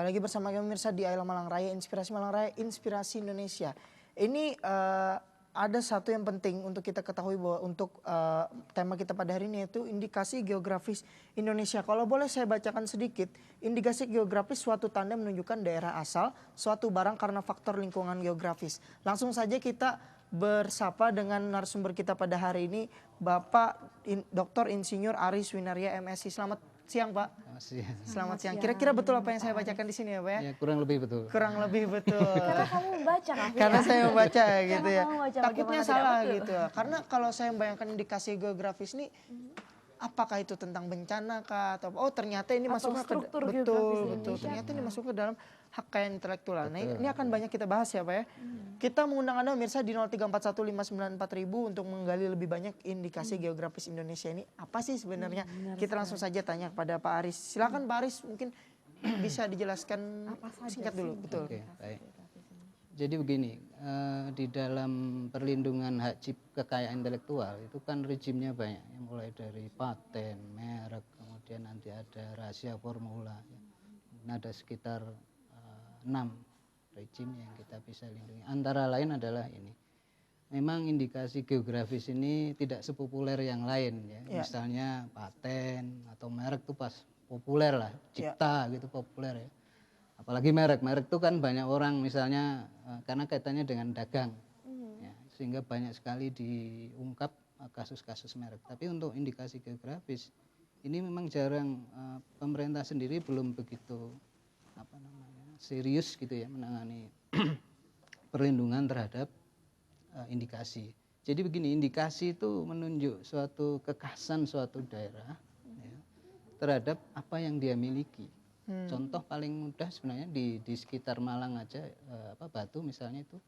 Kembali lagi bersama kami pemirsa di Ayla Malang Raya, Inspirasi Malang Raya, Inspirasi Indonesia. Ini ada satu yang penting untuk kita ketahui bahwa untuk tema kita pada hari ini yaitu indikasi geografis Indonesia. Kalau boleh saya bacakan sedikit, indikasi geografis suatu tanda menunjukkan daerah asal suatu barang karena faktor lingkungan geografis. Langsung saja kita bersapa dengan narasumber kita pada hari ini, Bapak Dr. Insinyur Aris Winaria MSc. Selamat siang, Pak. Selamat siang. Kira-kira betul apa yang saya bacakan di sini ya, Pak ya? Ya, kurang lebih betul. Kurang lebih betul. Karena kamu membaca kan? Karena saya membaca gitu ya. Membaca Takutnya salah gitu. Karena kalau saya membayangkan indikasi geografis ini, apakah itu tentang bencana kah atau oh ternyata ini masuk ke betul ternyata ini masuk ke dalam hak kekayaan intelektual. Nah, ini akan banyak kita bahas ya, Pak ya. Kita mengundang Anda pemirsa di 0341594000 untuk menggali lebih banyak indikasi geografis Indonesia ini. Apa sih sebenarnya? Kita langsung saja tanya kepada Pak Aris. Silakan Pak Aris, mungkin bisa dijelaskan singkat dulu. Betul. Oke, baik. Jadi begini, di dalam perlindungan hak kekayaan intelektual itu kan rezimnya banyak, ya, mulai dari paten, merek, kemudian nanti ada rahasia formula, ya. Ada sekitar 6 rezim yang kita bisa lindungi. Antara lain adalah ini, memang indikasi geografis ini tidak sepopuler yang lain, ya. Misalnya paten atau merek itu pas populer lah, cipta gitu populer ya. Apalagi merek itu kan banyak orang misalnya karena kaitannya dengan dagang, ya, sehingga banyak sekali diungkap kasus-kasus merek. Tapi untuk indikasi geografis ini memang jarang, pemerintah sendiri belum begitu serius gitu ya menangani perlindungan terhadap indikasi. Jadi begini, indikasi itu menunjuk suatu kekhasan suatu daerah, ya, terhadap apa yang dia miliki. Contoh paling mudah sebenarnya di sekitar Malang aja, Batu misalnya itu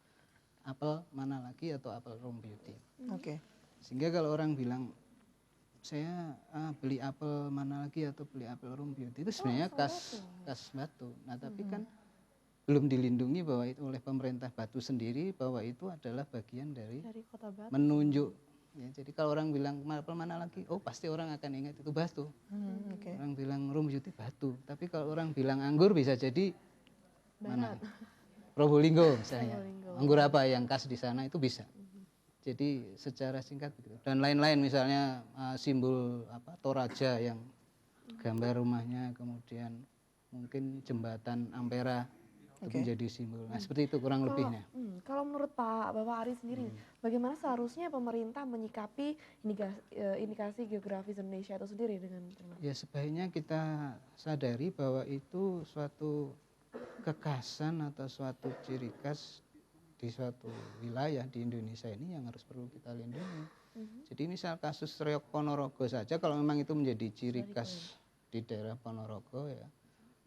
apel mana lagi atau apel Room Beauty. Oke. Sehingga kalau orang bilang saya beli apel mana lagi atau beli apel Room Beauty itu sebenarnya khas Batu. Nah tapi kan belum dilindungi bahwa itu oleh pemerintah Batu sendiri bahwa itu adalah bagian dari Kota Batu. menunjuk. Ya, jadi kalau orang bilang apel mana lagi, oh pasti orang akan ingat itu Batu. Orang bilang Room Beauty Batu, tapi kalau orang bilang anggur bisa jadi mana? Probolinggo misalnya. Anggur apa yang khas di sana itu bisa. Jadi secara singkat begitu. Dan lain-lain misalnya simbol Toraja yang gambar rumahnya, kemudian mungkin jembatan Ampera itu menjadi simbol. Nah seperti itu kurang lebihnya. Kalau menurut Bapak Aris sendiri, bagaimana seharusnya pemerintah menyikapi indikasi geografis Indonesia itu sendiri dengan ya sebaiknya kita sadari bahwa itu suatu kekhasan atau suatu ciri khas di suatu wilayah di Indonesia ini yang harus perlu kita lindungi. Jadi misal kasus Reok Ponorogo saja, kalau memang itu menjadi ciri khas di daerah Ponorogo ya,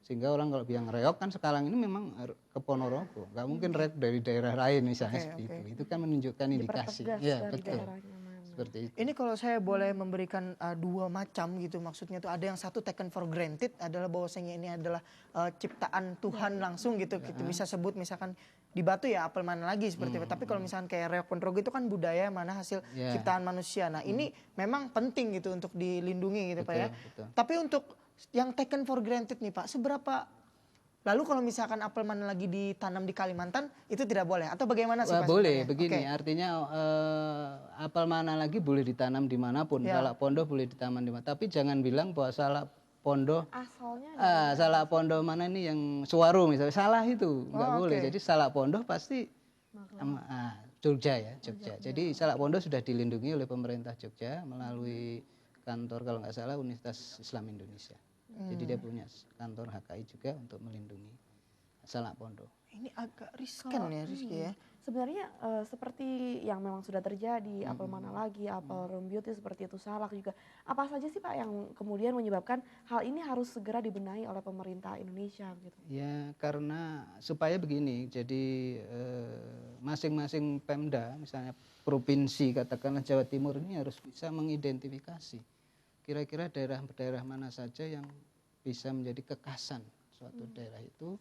sehingga orang kalau bilang reok kan sekarang ini memang ke Ponorogo, nggak mungkin reok dari daerah lain misalnya seperti itu kan menunjukkan indikasi. Ya betul. Seperti itu. Ini kalau saya boleh memberikan dua macam gitu, maksudnya tuh ada yang satu taken for granted adalah bahwasanya ini adalah ciptaan Tuhan langsung gitu, kita bisa sebut misalkan di Batu ya apel mana lagi seperti itu. Tapi kalau misalkan kayak reok Ponorogo itu kan budaya mana hasil ciptaan manusia. Nah ini memang penting gitu untuk dilindungi gitu, Pak ya. Betul. Tapi untuk yang taken for granted nih Pak, seberapa lalu kalau misalkan apel mana lagi ditanam di Kalimantan itu tidak boleh atau bagaimana sih Pak? Boleh begini, artinya apel mana lagi boleh ditanam dimanapun, salak pondok boleh ditanam dimana, tapi jangan bilang bahwa salak pondok asalnya salak pondok mana ini yang Suwaru misalnya, salah itu nggak boleh. Jadi salak pondok pasti Jogja ya, Jogja. Jadi salak pondok sudah dilindungi oleh pemerintah Jogja melalui kantor kalau nggak salah Universitas Islam Indonesia. Jadi dia punya kantor HKI juga untuk melindungi salak pondok. Ini agak riskan ya Rizky ya. Sebenarnya seperti yang memang sudah terjadi, apel mana lagi, apel Room Beauty seperti itu, salak juga. Apa saja sih Pak yang kemudian menyebabkan hal ini harus segera dibenahi oleh pemerintah Indonesia gitu? Ya karena supaya begini, jadi masing-masing Pemda, misalnya provinsi katakanlah Jawa Timur ini harus bisa mengidentifikasi kira-kira daerah-daerah mana saja yang bisa menjadi kekhasan suatu daerah itu,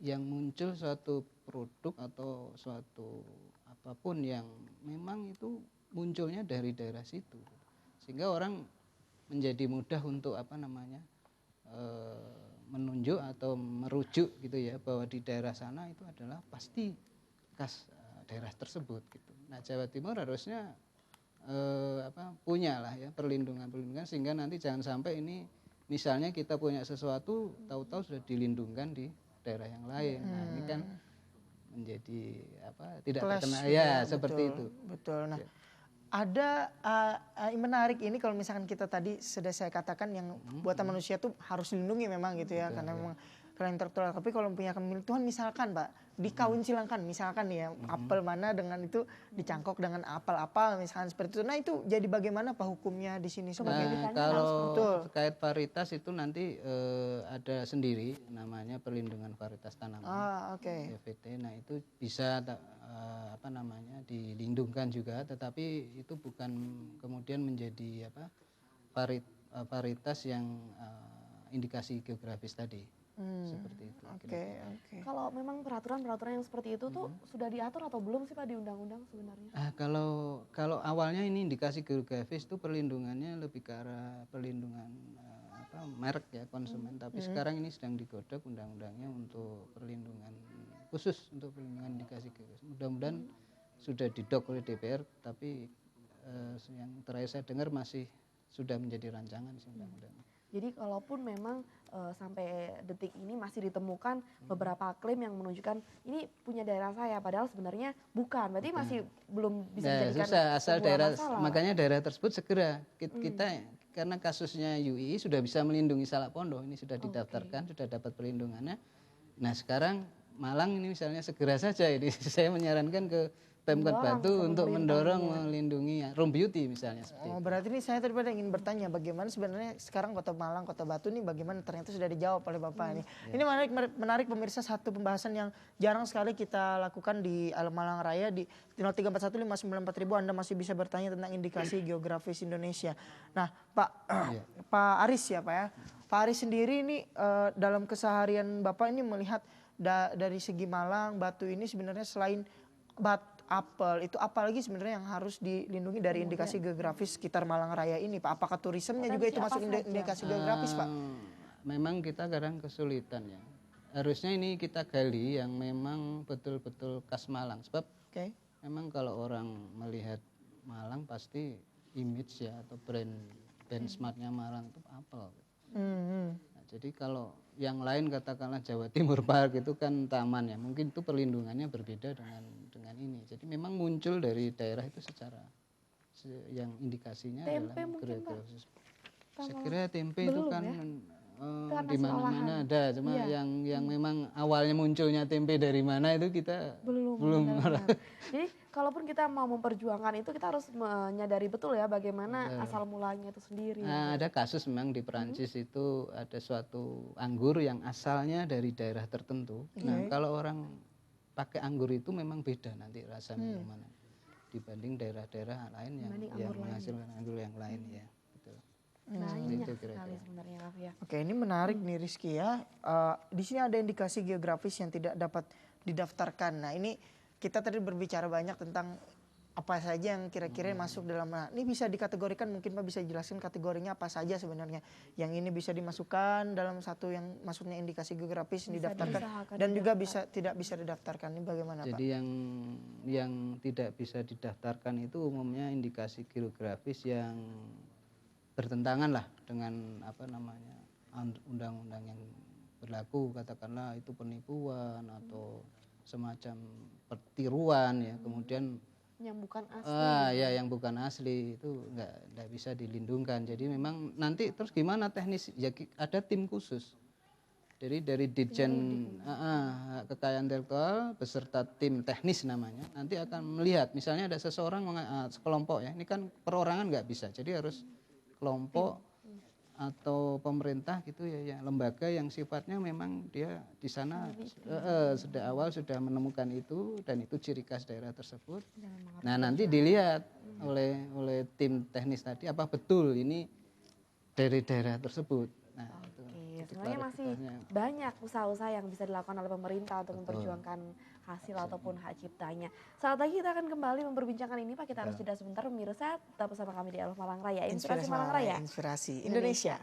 yang muncul suatu produk atau suatu apapun yang memang itu munculnya dari daerah situ, sehingga orang menjadi mudah untuk menunjuk atau merujuk gitu ya bahwa di daerah sana itu adalah pasti khas daerah tersebut gitu. Nah Jawa Timur harusnya punya lah ya perlindungan sehingga nanti jangan sampai ini misalnya kita punya sesuatu tahu-tahu sudah dilindungkan di daerah yang lain. Nah ini kan menjadi tidak Clash terkena gitu ya seperti betul, itu. betul. Nah, ada menarik ini kalau misalkan kita tadi sudah saya katakan yang buatan manusia tuh harus dilindungi memang gitu ya, karena memang kekayaan intelektual. Tapi kalau punya milik Tuhan misalkan Pak, dikawin silakan misalkan ya, apel mana dengan itu dicangkok dengan apel misalkan seperti itu. Nah itu jadi bagaimana Pak hukumnya di sini sebagai Kalau betul. terkait varietas itu nanti ada sendiri namanya perlindungan varietas tanaman Oke. PVT. Nah itu bisa dilindungkan juga, tetapi itu bukan kemudian menjadi varietas yang indikasi geografis tadi. Seperti itu. Oke. Kalau memang peraturan-peraturan yang seperti itu tuh sudah diatur atau belum sih Pak di undang-undang sebenarnya? Kalau awalnya ini indikasi geografis itu perlindungannya lebih ke arah perlindungan merek ya konsumen, tapi sekarang ini sedang digodok undang-undangnya untuk perlindungan khusus untuk perlindungan indikasi geografis. Mudah-mudahan sudah didok oleh DPR, tapi yang terakhir saya dengar masih sudah menjadi rancangan sih undang-undangnya. Jadi kalaupun memang sampai detik ini masih ditemukan beberapa klaim yang menunjukkan ini punya daerah saya, padahal sebenarnya bukan. Berarti masih belum bisa dijadikan susah, asal sebuah daerah, masalah. makanya daerah tersebut segera kita karena kasusnya UII sudah bisa melindungi Salak Pondok, ini sudah didaftarkan, sudah dapat perlindungannya. Nah sekarang Malang ini misalnya segera saja ini saya menyarankan ke Pemkot Batu untuk mendorong melindungi Room Beauty misalnya seperti itu. Berarti ini saya tadi ingin bertanya bagaimana sebenarnya sekarang Kota Malang, Kota Batu ini bagaimana ternyata sudah dijawab oleh Bapak ini. Ini menarik pemirsa, satu pembahasan yang jarang sekali kita lakukan di Malang Raya di 0341594000 Anda masih bisa bertanya tentang indikasi geografis Indonesia. Nah, Pak Aris ya Pak ya. Pak Aris sendiri ini dalam keseharian Bapak ini melihat dari segi Malang, Batu ini sebenarnya selain apel itu apalagi sebenarnya yang harus dilindungi dari indikasi geografis sekitar Malang Raya ini Pak? Apakah turismenya juga itu masuk indikasi geografis Pak? Memang kita kadang kesulitan ya. Harusnya ini kita gali yang memang betul-betul khas Malang. Sebab memang kalau orang melihat Malang pasti image ya atau brand smartnya Malang itu apel. Nah, jadi kalau yang lain katakanlah Jawa Timur Park itu kan taman ya, mungkin itu perlindungannya berbeda dengan ini. Jadi memang muncul dari daerah itu secara yang indikasinya tempe adalah geografis. Saya kira tempe itu kan di mana-mana ada, cuma yang memang awalnya munculnya tempe dari mana itu kita belum. Jadi kalaupun kita mau memperjuangkan itu kita harus menyadari betul ya bagaimana asal mulanya itu sendiri. Nah, ada kasus memang di Perancis itu ada suatu anggur yang asalnya dari daerah tertentu. Nah, kalau orang pakai anggur itu memang beda nanti rasa minumannya dibanding daerah-daerah lain yang menghasilkan anggur yang lain ya. Betul. Banyak sekali sebenarnya Raffi ya. Oke, ini menarik nih Rizky ya. Di sini ada indikasi geografis yang tidak dapat didaftarkan. Nah ini kita tadi berbicara banyak tentang apa saja yang kira-kira masuk dalam, ini bisa dikategorikan, mungkin Pak bisa jelaskan kategorinya apa saja sebenarnya yang ini bisa dimasukkan dalam satu yang masuknya indikasi geografis yang didaftarkan dan juga tidak bisa didaftarkan, ini bagaimana Pak? Jadi yang tidak bisa didaftarkan itu umumnya indikasi geografis yang bertentangan lah dengan undang-undang yang berlaku, katakanlah itu penipuan atau semacam pertiruan ya, kemudian yang bukan asli. Yang bukan asli itu nggak bisa dilindungkan. Jadi memang nanti terus gimana teknis? Ya ada tim khusus. Jadi dari Ditjen Kekayaan Intelektual beserta tim teknis namanya nanti akan melihat. Misalnya ada seseorang sekelompok ya. Ini kan perorangan nggak bisa. Jadi harus kelompok atau pemerintah gitu ya, lembaga yang sifatnya memang dia di sana sejak awal sudah menemukan itu dan itu ciri khas daerah tersebut. Nah nanti dilihat oleh tim teknis tadi apa betul ini dari daerah tersebut. Nah, sebenarnya masih banyak usaha-usaha yang bisa dilakukan oleh pemerintah untuk memperjuangkan hasil ataupun hak ciptanya. Saat lagi kita akan kembali memperbincangkan ini Pak, kita harus jeda sebentar pemirsa, tetap bersama kami di Elf Malang Raya, Inspirasi Malang Raya. Inspirasi Indonesia.